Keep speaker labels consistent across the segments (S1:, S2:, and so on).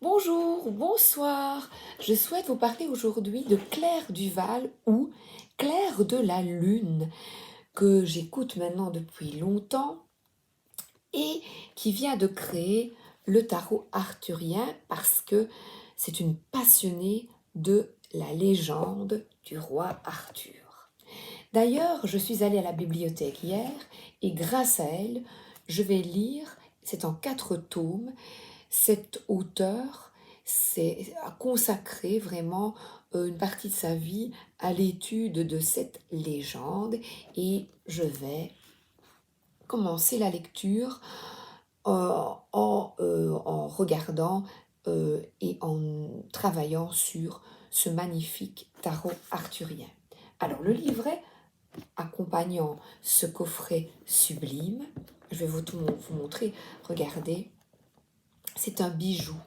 S1: Bonjour ou bonsoir, je souhaite vous parler aujourd'hui de Claire Duval ou Claire de la Lune, que j'écoute maintenant depuis longtemps et qui vient de créer le tarot arthurien parce que c'est une passionnée de la légende du roi Arthur. D'ailleurs, je suis allée à la bibliothèque hier et grâce à elle, je vais lire, c'est en 4 tomes, cet auteur a consacré vraiment une partie de sa vie à l'étude de cette légende et je vais commencer la lecture en regardant et en travaillant sur ce magnifique tarot arthurien. Alors le livret accompagnant ce coffret sublime, je vais vous montrer, regardez, c'est un bijou.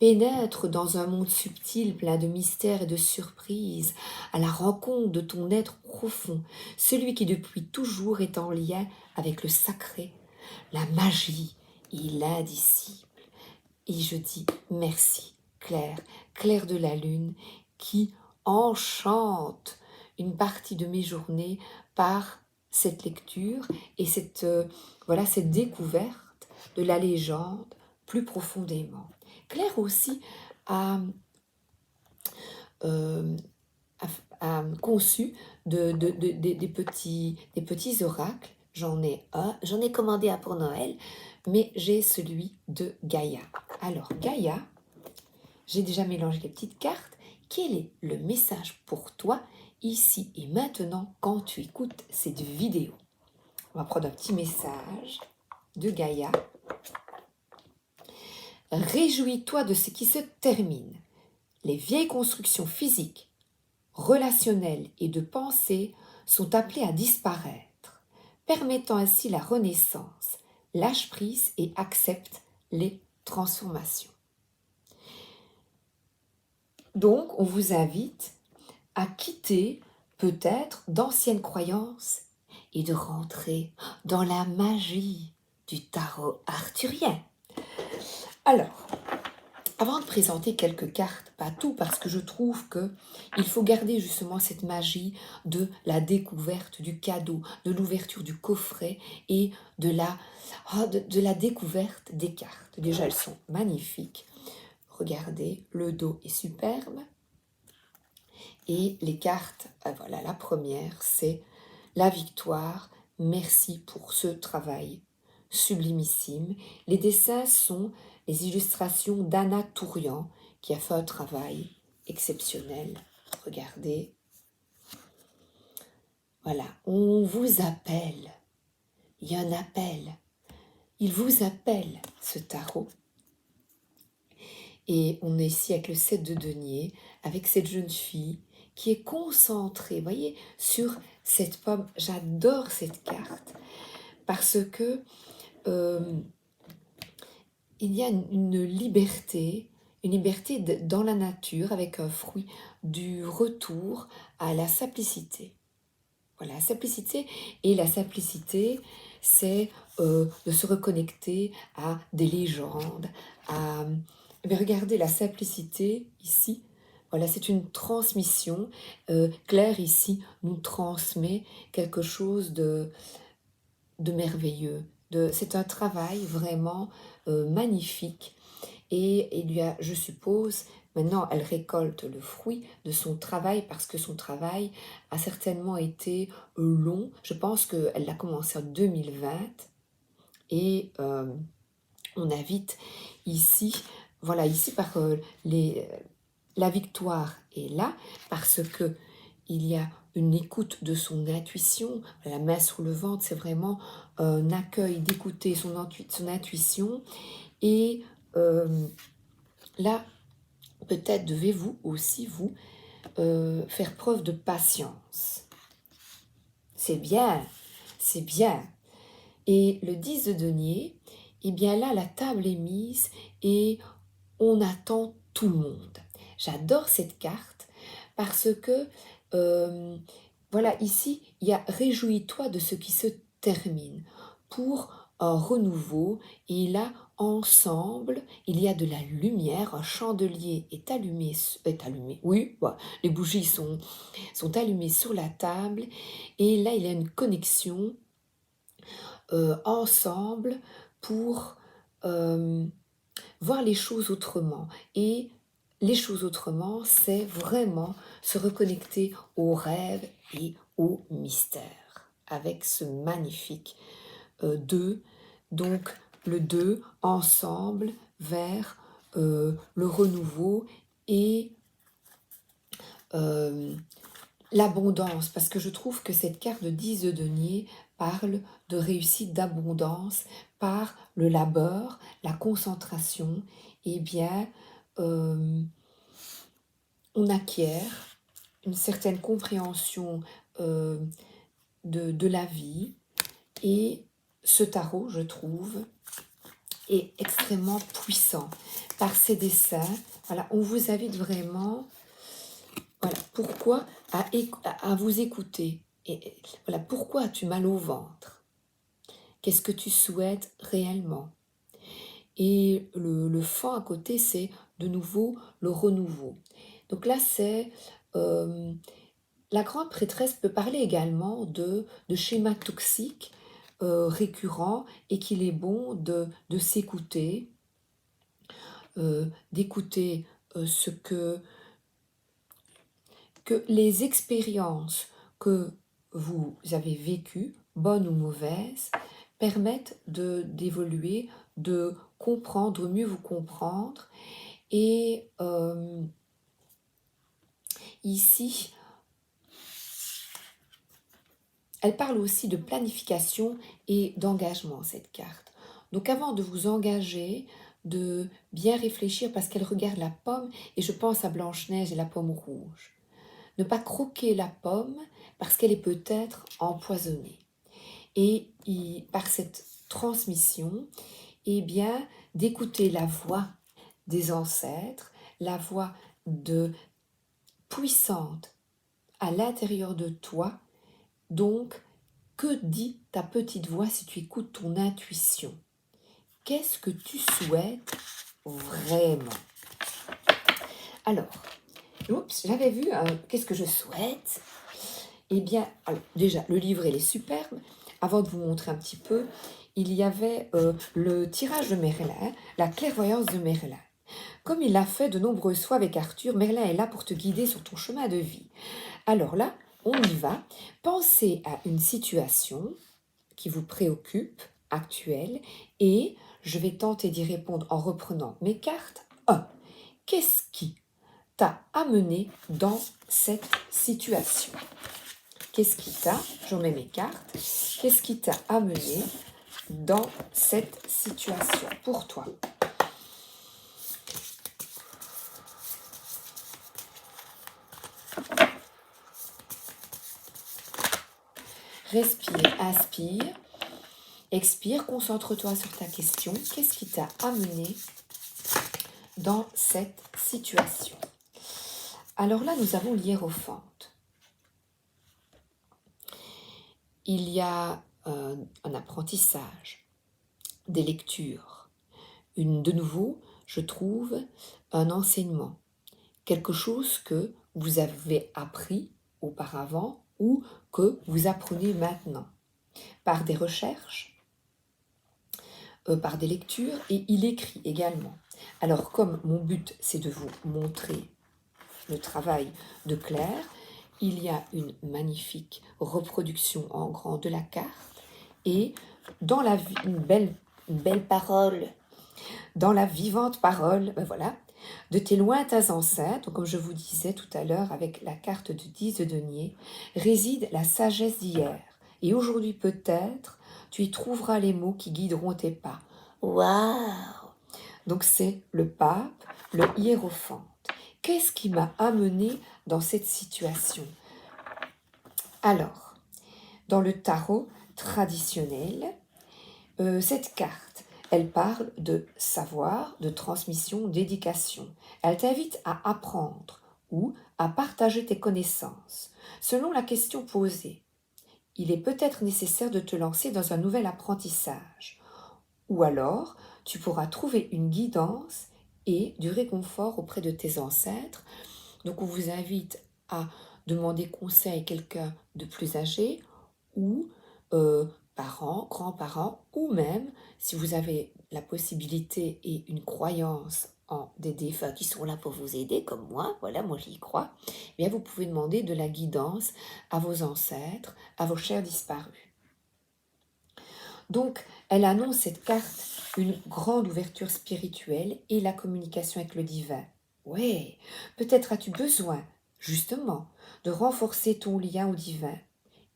S1: Pénètre dans un monde subtil plein de mystères et de surprises, à la rencontre de ton être profond, celui qui depuis toujours est en lien avec le sacré, la magie et l'indicible. Et je dis merci, Claire, Claire de la Lune, qui enchante une partie de mes journées par cette lecture et cette découverte de la légende plus profondément. Claire aussi a, euh, a conçu des petits oracles. J'en ai commandé un pour Noël, mais j'ai celui de Gaïa. Alors, Gaïa, j'ai déjà mélangé les petites cartes. Quel est le message pour toi, ici et maintenant, quand tu écoutes cette vidéo? On va prendre un petit message de Gaïa. Réjouis-toi de ce qui se termine. Les vieilles constructions physiques, relationnelles et de pensée sont appelées à disparaître, permettant ainsi la renaissance. Lâche prise et accepte les transformations. Donc, on vous invite à quitter peut-être d'anciennes croyances et de rentrer dans la magie du tarot arthurien. Alors, avant de présenter quelques cartes, pas tout, parce que je trouve que il faut garder justement cette magie de la découverte du cadeau, de l'ouverture du coffret et de la découverte des cartes. Déjà, elles sont magnifiques. Regardez, le dos est superbe. Et les cartes, voilà, la première, c'est la victoire. Merci pour ce travail sublimissime. Les dessins sont les illustrations d'Anna Tourian, qui a fait un travail exceptionnel. Regardez. Voilà, on vous appelle. Il y a un appel. Il vous appelle, ce tarot. Et on est ici avec le 7 de denier, avec cette jeune fille qui est concentrée, voyez, sur cette pomme. J'adore cette carte parce que il y a une liberté dans la nature avec un fruit du retour à la simplicité. Voilà, la simplicité. Et la simplicité, c'est de se reconnecter à des légendes, à... Mais regardez la simplicité ici. Voilà, c'est une transmission. Claire ici nous transmet quelque chose de merveilleux. C'est un travail vraiment magnifique. Et il y a, je suppose, maintenant elle récolte le fruit de son travail parce que son travail a certainement été long. Je pense qu'elle l'a commencé en 2020 et on invite ici, voilà, ici par la victoire est là parce que il y a une écoute de son intuition. La main sur le ventre, c'est vraiment un accueil d'écouter son intuition. Et là, peut-être devez-vous aussi, vous, faire preuve de patience. C'est bien, c'est bien. Et le 10 de denier, eh bien là, la table est mise et on attend tout le monde. J'adore cette carte parce que, voilà, ici, il y a réjouis-toi de ce qui se termine pour un renouveau. Et là, ensemble, il y a de la lumière, un chandelier est allumé, oui, ouais, les bougies sont allumées sur la table, et là il y a une connexion ensemble pour euh, voir les choses autrement. Et les choses autrement, c'est vraiment se reconnecter au rêve et au mystère, avec ce magnifique 2. Donc le 2 ensemble vers le renouveau et euh, l'abondance, parce que je trouve que cette carte de 10 de denier parle de réussite, d'abondance par le labeur, la concentration. Eh bien, euh, on acquiert une certaine compréhension euh, de la vie, et ce tarot, je trouve, est extrêmement puissant par ses dessins. Voilà, on vous invite vraiment, voilà, pourquoi à vous écouter. Et voilà, pourquoi as-tu mal au ventre? Qu'est-ce que tu souhaites réellement? Et le fond à côté, c'est de nouveau le renouveau. Donc là, c'est la grande prêtresse peut parler également de schémas toxiques récurrents, et qu'il est bon de s'écouter, d'écouter ce que les expériences que vous avez vécues, bonnes ou mauvaises, permettent d'évoluer, de comprendre, mieux vous comprendre. Et ici, elle parle aussi de planification et d'engagement, cette carte. Donc avant de vous engager, de bien réfléchir, parce qu'elle regarde la pomme, et je pense à Blanche-Neige et la pomme rouge. Ne pas croquer la pomme parce qu'elle est peut-être empoisonnée. Et par cette transmission, eh bien, d'écouter la voix des ancêtres, la voix puissante à l'intérieur de toi. Donc, que dit ta petite voix si tu écoutes ton intuition? Qu'est-ce que tu souhaites vraiment? Alors, oups, j'avais vu, qu'est-ce que je souhaite? Eh bien, alors, déjà, le livre, il est superbe. Avant de vous montrer un petit peu, il y avait le tirage de Merlin, la clairvoyance de Merlin. Comme il l'a fait de nombreuses fois avec Arthur, Merlin est là pour te guider sur ton chemin de vie. Alors là, on y va. Pensez à une situation qui vous préoccupe, actuelle, et je vais tenter d'y répondre en reprenant mes cartes. 1. Qu'est-ce qui t'a amené dans cette situation? Qu'est-ce qui t'a, je remets mes cartes, qu'est-ce qui t'a amené dans cette situation pour toi? Respire, inspire, expire, concentre-toi sur ta question. Qu'est-ce qui t'a amené dans cette situation? Alors là, nous avons l'hiérophante. Il y a un apprentissage, des lectures, de nouveau, je trouve, un enseignement, quelque chose que vous avez appris auparavant ou que vous apprenez maintenant, par des recherches, par des lectures, et il écrit également. Alors, comme mon but, c'est de vous montrer le travail de Claire, il y a une magnifique reproduction en grand de la carte, et dans la vie, une belle parole, dans la vivante parole, ben voilà, de tes lointains ancêtres, comme je vous disais tout à l'heure avec la carte de 10 de denier, réside la sagesse d'hier. Et aujourd'hui peut-être, tu y trouveras les mots qui guideront tes pas. Waouh! Donc c'est le pape, le hiérophante. Qu'est-ce qui m'a amené dans cette situation? Alors, dans le tarot traditionnel, cette carte, elle parle de savoir, de transmission, d'éducation. Elle t'invite à apprendre ou à partager tes connaissances. Selon la question posée, il est peut-être nécessaire de te lancer dans un nouvel apprentissage. Ou alors, tu pourras trouver une guidance et du réconfort auprès de tes ancêtres. Donc on vous invite à demander conseil à quelqu'un de plus âgé ou parents, grands-parents, ou même si vous avez la possibilité et une croyance en des défunts qui sont là pour vous aider, comme moi, voilà, moi j'y crois, eh bien vous pouvez demander de la guidance à vos ancêtres, à vos chers disparus. Donc, elle annonce cette carte une grande ouverture spirituelle et la communication avec le divin. Ouais, peut-être as-tu besoin, justement, de renforcer ton lien au divin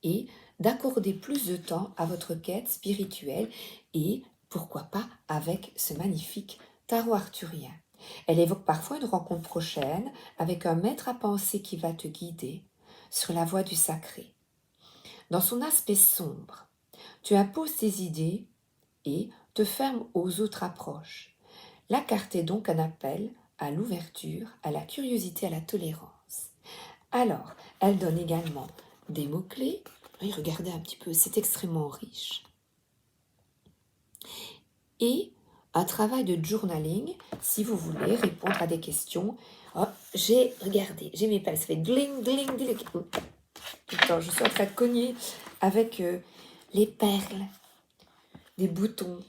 S1: et d'accorder plus de temps à votre quête spirituelle et, pourquoi pas, avec ce magnifique tarot arthurien. Elle évoque parfois une rencontre prochaine avec un maître à penser qui va te guider sur la voie du sacré. Dans son aspect sombre, tu imposes tes idées et te fermes aux autres approches. La carte est donc un appel à l'ouverture, à la curiosité, à la tolérance. Alors, elle donne également des mots-clés. Oui, regardez un petit peu, c'est extrêmement riche. Et un travail de journaling, si vous voulez répondre à des questions. Oh, regardez, j'ai mes pelles, ça fait gling, gling, gling. Attends, je suis en train de cogner avec les perles, des boutons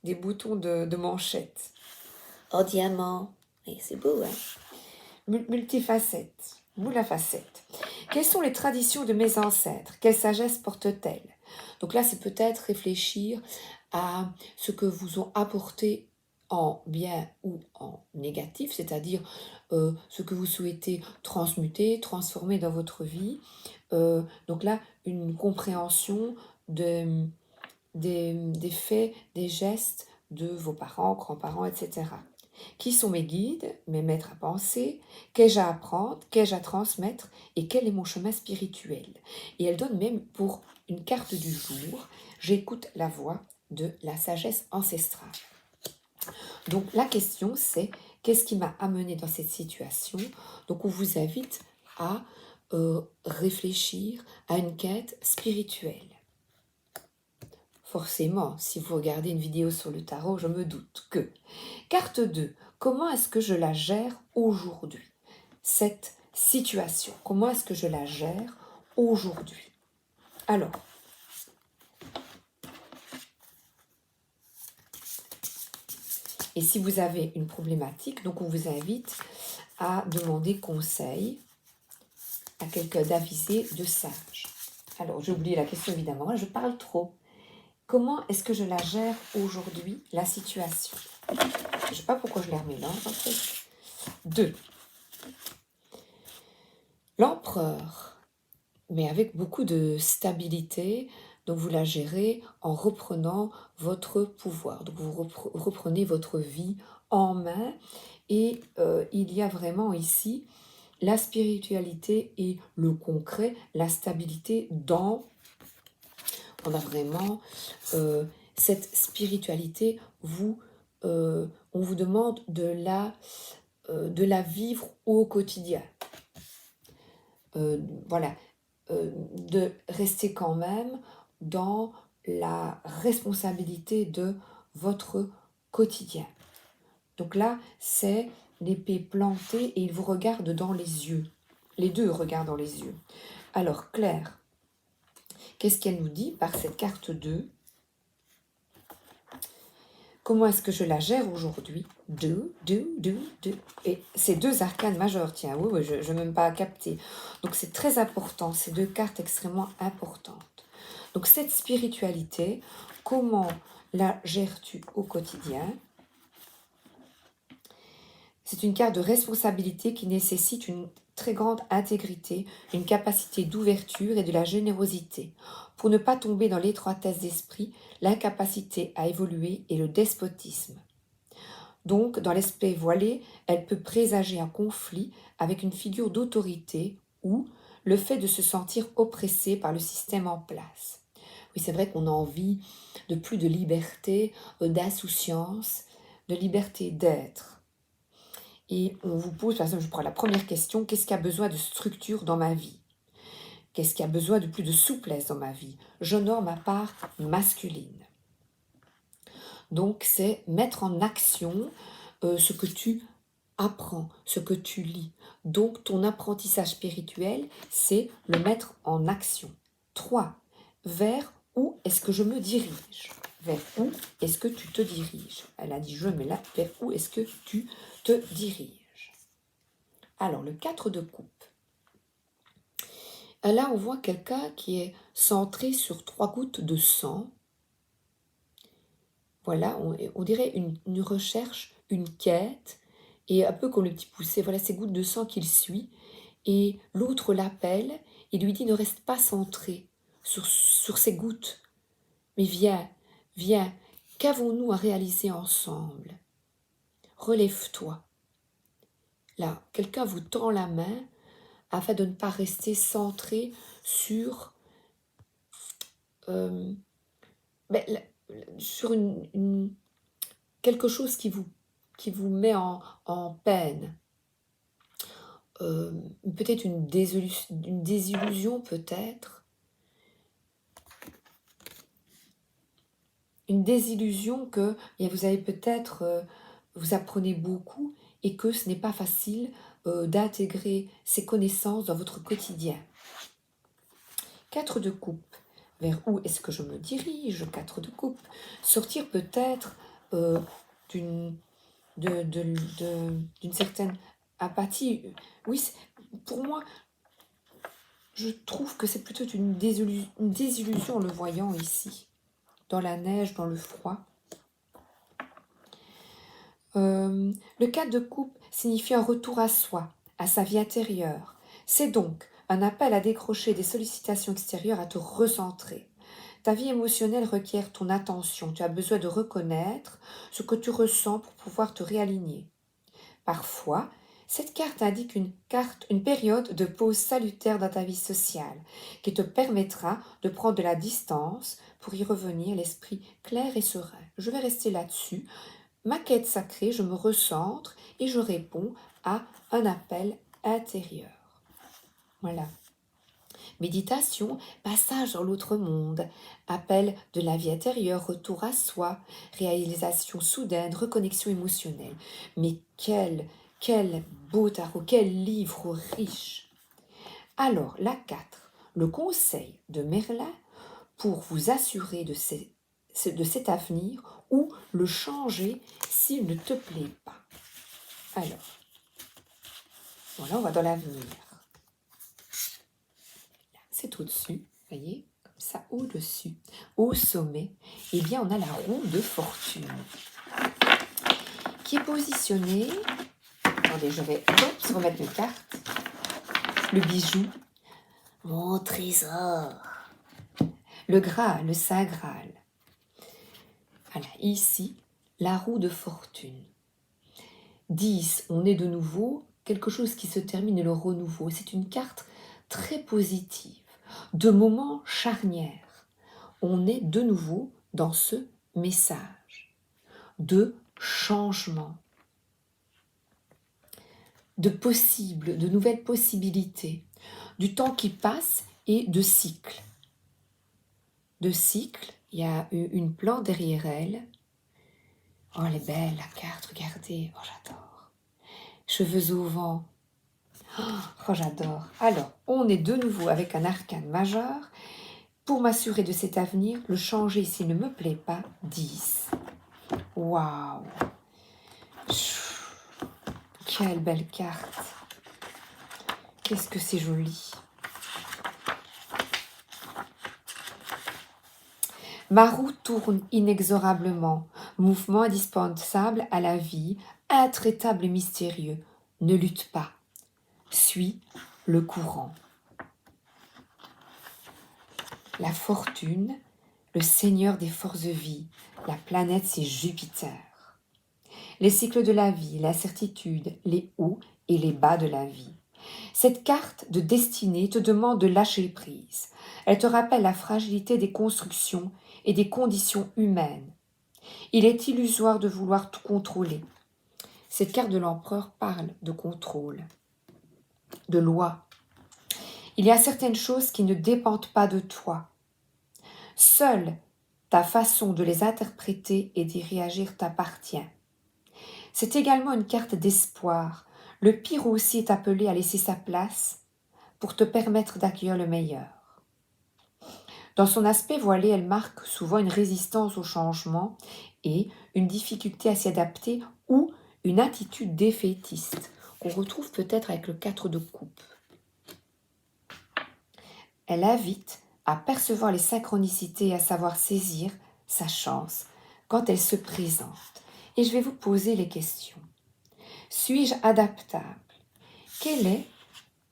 S1: de manchette. En diamant. Et c'est beau, hein? Multifacette, moule à facettes. Quelles sont les traditions de mes ancêtres? Quelle sagesse portent-elles? Donc là, c'est peut-être réfléchir à ce que vous ont apporté en bien ou en négatif, c'est-à-dire ce que vous souhaitez transmuter, transformer dans votre vie. Donc là, une compréhension des faits, des gestes de vos parents, grands-parents, etc. Qui sont mes guides, mes maîtres à penser, qu'ai-je à apprendre, qu'ai-je à transmettre et quel est mon chemin spirituel. Et elle donne même pour une carte du jour, j'écoute la voix de la sagesse ancestrale. Donc la question c'est, qu'est-ce qui m'a amené dans cette situation? Donc on vous invite à réfléchir à une quête spirituelle. Forcément, si vous regardez une vidéo sur le tarot, je me doute que. Carte 2, comment est-ce que je la gère aujourd'hui? Cette situation, comment est-ce que je la gère aujourd'hui? Alors, et si vous avez une problématique, donc on vous invite à demander conseil à quelqu'un d'avisé, de sage. Alors, j'ai oublié la question évidemment, je parle trop. Comment est-ce que je la gère aujourd'hui, la situation? Je ne sais pas pourquoi je les remélange en fait. 2. L'empereur, mais avec beaucoup de stabilité, donc vous la gérez en reprenant votre pouvoir. Donc vous reprenez votre vie en main et il y a vraiment ici la spiritualité et le concret, la stabilité dans... On a vraiment cette spiritualité, on vous demande de la vivre au quotidien. Voilà, de rester quand même dans la responsabilité de votre quotidien. Donc là, c'est l'épée plantée et il vous regarde dans les yeux. Les deux regardent dans les yeux. Alors, Claire, qu'est-ce qu'elle nous dit par cette carte 2? Comment est-ce que je la gère aujourd'hui? 2. Et c'est 2 arcanes majeures, tiens, oui, je n'ai même pas capté. Donc c'est très important, ces 2 cartes extrêmement importantes. Donc cette spiritualité, comment la gères-tu au quotidien? C'est une carte de responsabilité qui nécessite une très grande intégrité, une capacité d'ouverture et de la générosité, pour ne pas tomber dans l'étroitesse d'esprit, l'incapacité à évoluer et le despotisme. Donc, dans l'aspect voilé, elle peut présager un conflit avec une figure d'autorité ou le fait de se sentir oppressé par le système en place. Oui, c'est vrai qu'on a envie de plus de liberté, d'insouciance, de liberté d'être. Et on vous pose, par exemple, je prends la première question, qu'est-ce qui a besoin de structure dans ma vie? Qu'est-ce qui a besoin de plus de souplesse dans ma vie? J'honore ma part masculine. Donc, c'est mettre en action ce que tu apprends, ce que tu lis. Donc, ton apprentissage spirituel, c'est le mettre en action. 3. Vers où est-ce que je me dirige? Vers où est-ce que tu te diriges? Elle a dit je, mais là, vers où est-ce que tu te diriges? Alors, le 4 de coupe. Là, on voit quelqu'un qui est centré sur 3 gouttes de sang. Voilà, on dirait une recherche, une quête, et un peu comme le petit poussé, voilà ces gouttes de sang qu'il suit, et l'autre l'appelle et lui dit ne reste pas centré sur ces gouttes, mais viens, viens, qu'avons-nous à réaliser ensemble? Relève-toi. Là, quelqu'un vous tend la main afin de ne pas rester centré sur, euh, ben, sur quelque chose qui vous met en peine. Peut-être une désillusion, peut-être. Une désillusion que vous avez peut-être, vous apprenez beaucoup et que ce n'est pas facile d'intégrer ces connaissances dans votre quotidien. 4 de coupe. Vers où est-ce que je me dirige? 4 de coupe. Sortir peut-être d'une certaine apathie. Oui, pour moi, je trouve que c'est plutôt une désillusion en le voyant ici, dans la neige, dans le froid. Le 4 de coupe signifie un retour à soi, à sa vie intérieure. C'est donc un appel à décrocher des sollicitations extérieures, à te recentrer. Ta vie émotionnelle requiert ton attention. Tu as besoin de reconnaître ce que tu ressens pour pouvoir te réaligner. Parfois, cette carte indique une période de pause salutaire dans ta vie sociale qui te permettra de prendre de la distance pour y revenir l'esprit clair et serein. Je vais rester là-dessus. Ma quête sacrée, je me recentre et je réponds à un appel intérieur. Voilà. Méditation, passage dans l'autre monde, appel de la vie intérieure, retour à soi, réalisation soudaine, reconnexion émotionnelle. Mais quel beau tarot, quel livre riche. Alors, la 4, le conseil de Merlin pour vous assurer de cet avenir ou le changer s'il ne te plaît pas. Alors, voilà, on va dans l'avenir. C'est au-dessus, voyez, comme ça, au-dessus, au sommet, eh bien, on a la roue de fortune qui est positionnée. Attendez, je vais remettre mes cartes. Le bijou, mon trésor, le Graal, le Saint Graal. Voilà, ici, la roue de fortune. 10, on est de nouveau, quelque chose qui se termine, le renouveau. C'est une carte très positive, de moments charnières. On est de nouveau dans ce message de changement, de possibles, de nouvelles possibilités, du temps qui passe et de cycles. De cycles, il y a une plante derrière elle. Oh, elle est belle la carte, regardez, oh j'adore. Cheveux au vent, oh j'adore. Alors, on est de nouveau avec un arcane majeur. Pour m'assurer de cet avenir, le changer s'il ne me plaît pas, 10. Waouh! Quelle belle carte! Qu'est-ce que c'est joli! Ma roue tourne inexorablement, mouvement indispensable à la vie, intraitable et mystérieux. Ne lutte pas, suis le courant. La fortune, le seigneur des forces de vie, la planète c'est Jupiter. Les cycles de la vie, l'incertitude, les hauts et les bas de la vie. Cette carte de destinée te demande de lâcher prise. Elle te rappelle la fragilité des constructions et des conditions humaines. Il est illusoire de vouloir tout contrôler. Cette carte de l'empereur parle de contrôle, de loi. Il y a certaines choses qui ne dépendent pas de toi. Seule Ta façon de les interpréter et d'y réagir t'appartient. C'est également une carte d'espoir. Le pire aussi est appelé à laisser sa place pour te permettre d'accueillir le meilleur. Dans son aspect voilé, elle marque souvent une résistance au changement et une difficulté à s'y adapter ou une attitude défaitiste qu'on retrouve peut-être avec le 4 de coupe. Elle invite à percevoir les synchronicités et à savoir saisir sa chance quand elle se présente. Et je vais vous poser les questions. Suis-je adaptable? Quelle est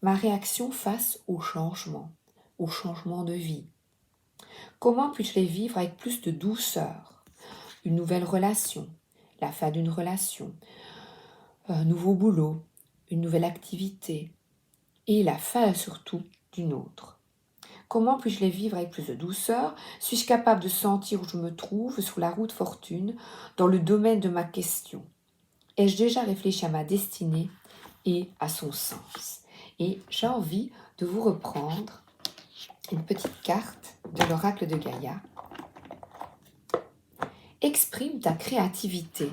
S1: ma réaction face au changement de vie? Comment puis-je les vivre avec plus de douceur? Une nouvelle relation, la fin d'une relation, un nouveau boulot, une nouvelle activité et la fin surtout d'une autre. Comment puis-je les vivre avec plus de douceur? Suis-je capable de sentir où je me trouve sur la route fortune dans le domaine de ma question? Ai-je déjà réfléchi à ma destinée et à son sens? Et j'ai envie de vous reprendre une petite carte de l'oracle de Gaïa. Exprime ta créativité.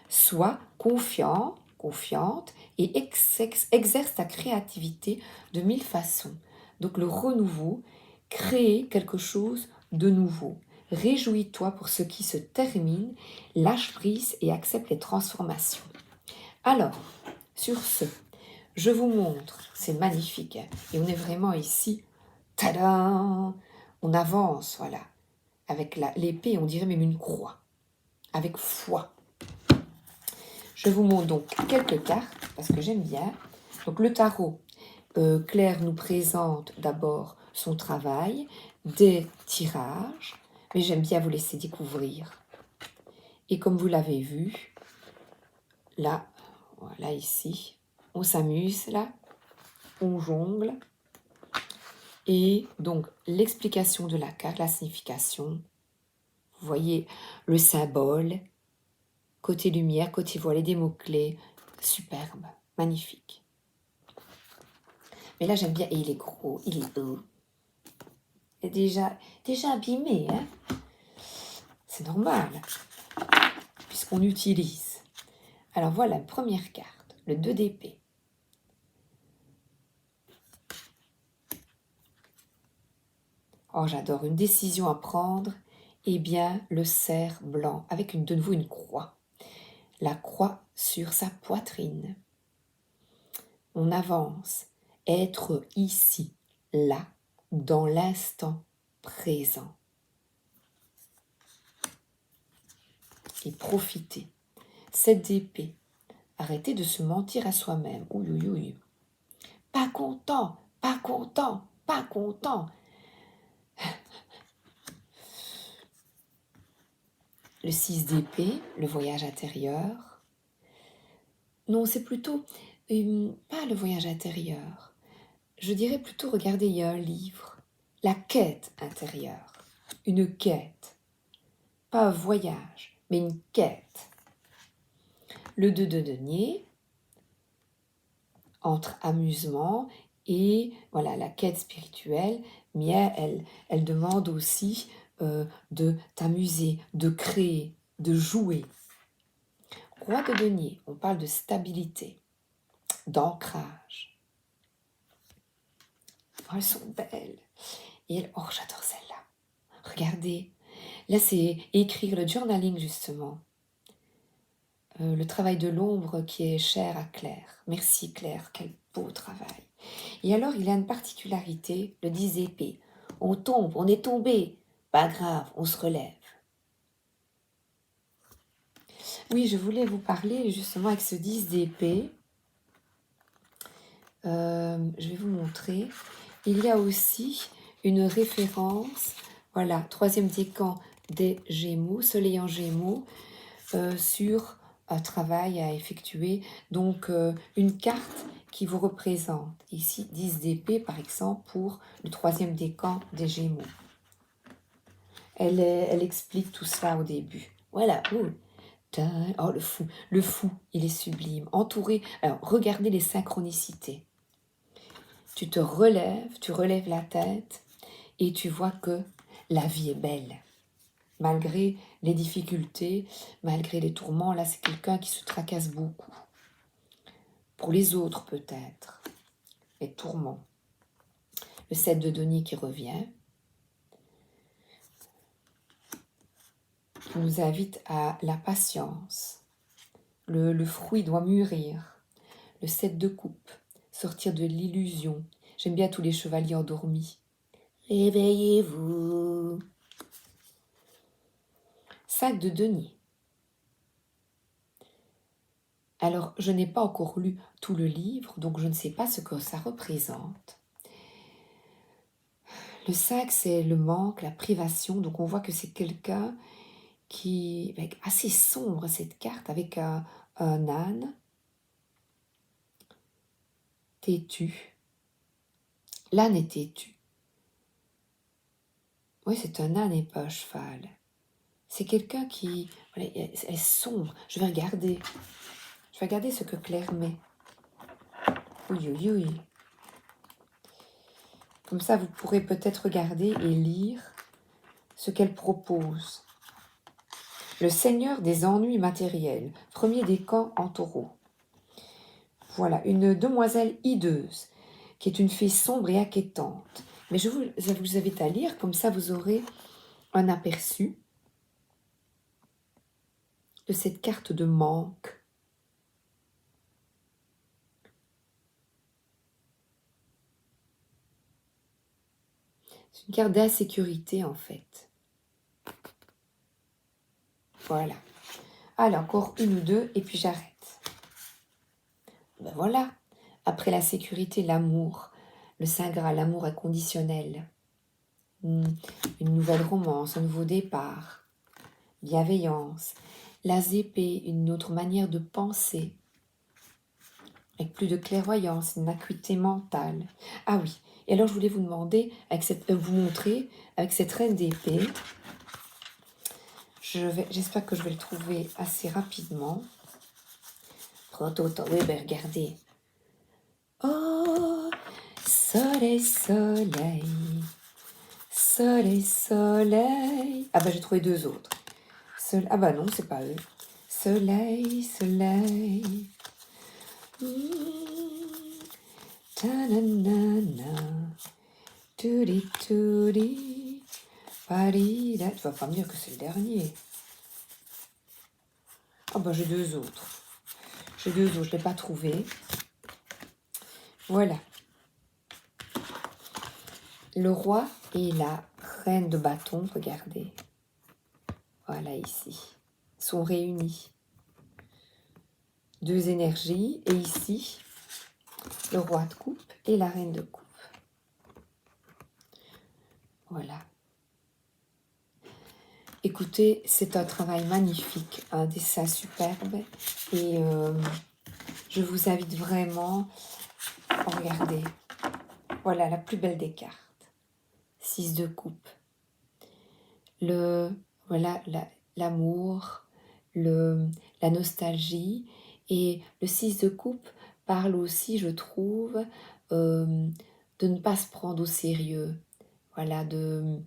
S1: Sois confiant, confiante et exerce ta créativité de 1000 façons. Donc le renouveau, créer quelque chose de nouveau. Réjouis-toi pour ce qui se termine, lâche prise et accepte les transformations. Alors, sur ce, je vous montre, c'est magnifique, hein, et on est vraiment ici, tadam, on avance, voilà, avec l'épée, on dirait même une croix, avec foi. Je vous montre donc quelques cartes, parce que j'aime bien. Donc le tarot, Claire nous présente d'abord son travail, des tirages, mais j'aime bien vous laisser découvrir. Et comme vous l'avez vu, là, voilà ici, on s'amuse là, on jongle. Et donc l'explication de la carte, la signification, vous voyez le symbole, côté lumière, côté voilé, des mots-clés, superbe, magnifique. Mais là j'aime bien, et il est gros, il est beau. Il est déjà abîmé, hein. C'est normal, puisqu'on utilise. Alors voilà, première carte, le 2 d'épée. Oh, j'adore, une décision à prendre. Eh bien, le cerf blanc, avec de nouveau une croix. La croix sur sa poitrine. On avance. Être ici, là, dans l'instant présent. Et profiter. 7 d'épée. Arrêtez de se mentir à soi-même. Ouïe, ouïe, ouïe. Pas content, pas content, pas content. Le 6 d'épée, le voyage intérieur. Non, c'est plutôt pas le voyage intérieur. Je dirais plutôt, regardez, il y a un livre. La quête intérieure. Une quête. Pas un voyage, mais une quête. Le 2 de denier, entre amusement et voilà la quête spirituelle, mais elle demande aussi de t'amuser, de créer, de jouer. Roi de denier, on parle de stabilité, d'ancrage. Oh, elles sont belles. Et oh, j'adore celle-là. Regardez, là c'est écrire le journaling justement. Le travail de l'ombre qui est cher à Claire. Merci Claire, quel beau travail. Et alors il a une particularité, le 10 épées. On tombe, on est tombé. Pas grave, on se relève. Oui, je voulais vous parler justement avec ce 10 d'épée. Je vais vous montrer. Il y a aussi une référence, voilà, 3e décan des Gémeaux, Soleil en Gémeaux, sur un travail à effectuer. Donc, une carte qui vous représente. Ici, 10 d'épée, par exemple, pour le 3e décan des Gémeaux. Elle explique tout cela au début. Voilà. Oh, le fou, il est sublime. Entouré, alors regardez les synchronicités. Tu te relèves, tu relèves la tête et tu vois que la vie est belle. malgré les difficultés, malgré les tourments. Là, c'est quelqu'un qui se tracasse beaucoup. Pour les autres, peut-être, les tourments. Le 7 de denier qui revient, qui nous invite à la patience. Le fruit doit mûrir. Le 7 de coupe, sortir de l'illusion. J'aime bien tous les chevaliers endormis. Réveillez-vous. 5 de denier. Alors, je n'ai pas encore lu tout le livre, donc je ne sais pas ce que ça représente. Le 5, c'est le manque, la privation. Donc, on voit que c'est quelqu'un qui est assez sombre, cette carte, avec un âne têtu. L'âne est têtu. Oui, c'est un âne et pas un cheval. C'est quelqu'un qui voilà, est sombre. Je vais regarder. Je vais regarder ce que Claire met. Oui, oui, oui. Comme ça, vous pourrez peut-être regarder et lire ce qu'elle propose. Le seigneur des ennuis matériels, premier décan en taureau. Voilà, une demoiselle hideuse, qui est une fille sombre et inquiétante. Mais je vous invite à lire, comme ça vous aurez un aperçu de cette carte de manque. C'est une carte d'insécurité en fait. Voilà. Allez, encore une ou deux et puis j'arrête. Ben voilà. Après la sécurité, l'amour. Le Saint Graal, l'amour inconditionnel. Une nouvelle romance, un nouveau départ. Bienveillance. La ZP, une autre manière de penser. Avec plus de clairvoyance, une acuité mentale. Ah oui, et alors je voulais vous demander, vous montrer, avec cette reine d'épée, j'espère que je vais le trouver assez rapidement. Oui, ben regardez. Oh, soleil, soleil, soleil, soleil. Ah ben j'ai trouvé deux autres. Ah ben non, c'est pas eux. Soleil, soleil. Ta-na-na-na. Toudi, toudi. Parida. Tu vas pas me dire que c'est le dernier. Ah ben j'ai deux autres. Je ne l'ai pas trouvé. Voilà. Le roi et la reine de bâton, regardez. Voilà ici. Sont réunis. Deux énergies. Et ici, le roi de coupe et la reine de coupe. Voilà. Écoutez, c'est un travail magnifique, un dessin superbe. Et je vous invite vraiment à regarder. Voilà la plus belle des cartes. 6 de coupe. Voilà l'amour, la nostalgie. Et le 6 de coupe parle aussi, je trouve, de ne pas se prendre au sérieux. Voilà, de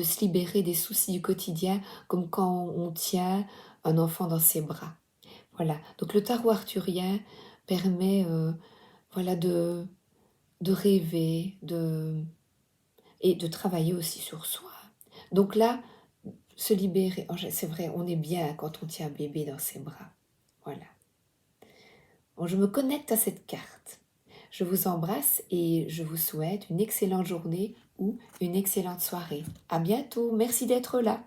S1: se libérer des soucis du quotidien, comme quand on tient un enfant dans ses bras. Voilà, donc le tarot arthurien permet voilà, de rêver et de travailler aussi sur soi. Donc là, se libérer, c'est vrai, on est bien quand on tient un bébé dans ses bras. Voilà. Bon, je me connecte à cette carte. Je vous embrasse et je vous souhaite une excellente journée ou une excellente soirée. À bientôt, merci d'être là.